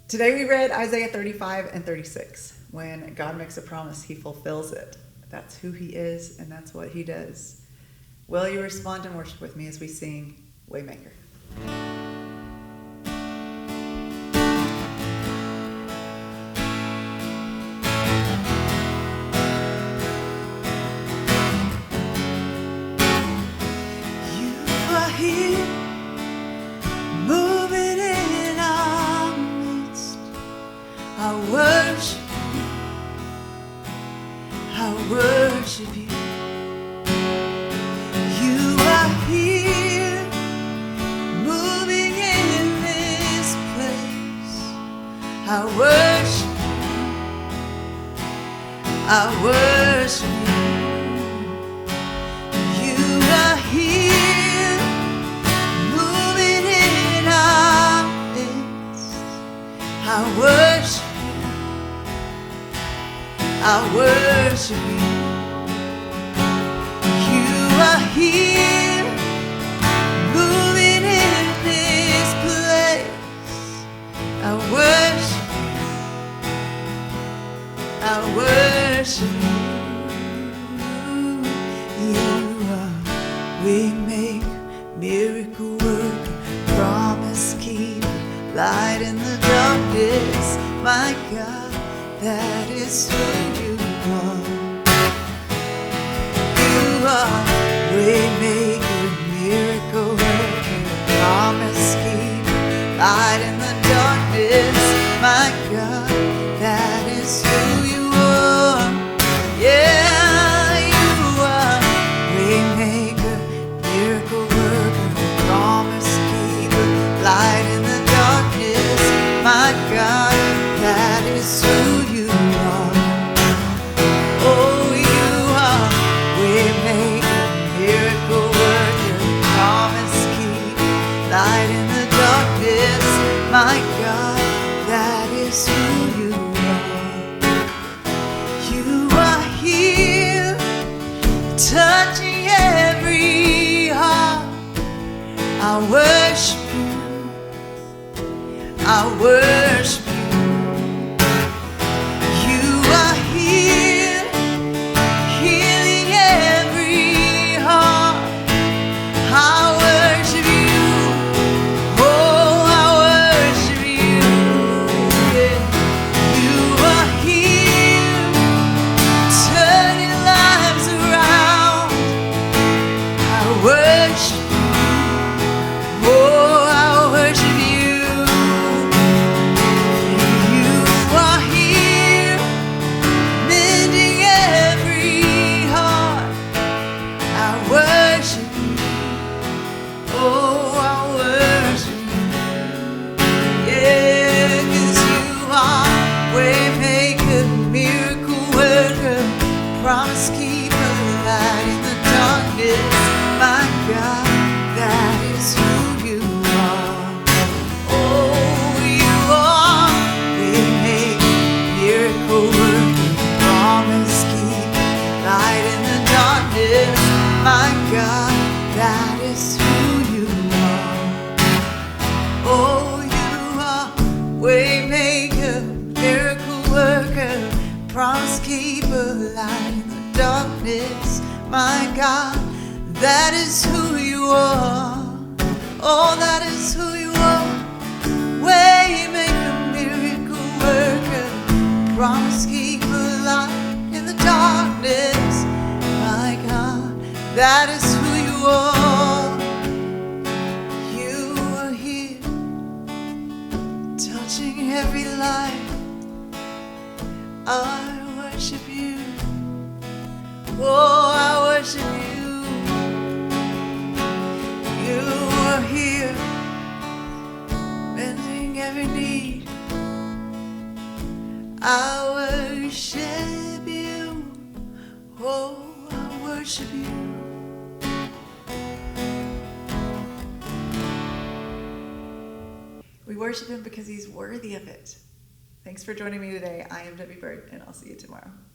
Today we read Isaiah 35 and 36. When God makes a promise, he fulfills it. That's who he is, and that's what he does. Will you respond and worship with me as we sing Waymaker? You are here, moving in our midst. I worship you. I worship you. You are here, moving in this place. I worship you. I worship you. You are here, moving in our midst. I worship you. I worship you. You are here, moving in this place. I worship you. I worship you. You are waymaker, miracle worker, promise keeper, light in the darkness. My God, that is who you are. You are waymaker, miracle worker, promise keeper, light in the darkness. My God, that is who you are. Yeah, you are waymaker, miracle worker, promise keeper, light in the darkness. My God, that is who you are. Oh, you are waymaker, miracle worker, promise keeper, light in the darkness. My God, that is who you are. You are here, touching every heart. I worship you. I worship you. You are here, healing every heart. I worship you. Oh, I worship you. Yeah. You are here, turning lives around. I worship you. Oh, I worship you. You are here, mending every heart. I worship you. Oh, I worship you. Yeah, 'cause you are waymaker, miracle worker, promise keeper, light in the darkness. My God, that is who you are. Oh, you are waymaker, miracle worker, promise keeper, light in the darkness. My God, that is who you are. Oh, you are waymaker, miracle worker, promise keeper, light in the darkness. My God, that is who you are. Oh, that is who you are. Waymaker, miracle worker, promise keeper, light in the darkness. My God, that is who you are. You are here, touching every life. I worship you. Oh, I worship you. You are here, mending every need. I worship you. Oh, I worship you. We worship him because he's worthy of it. Thanks for joining me today. I am Debbie Bird, and I'll see you tomorrow.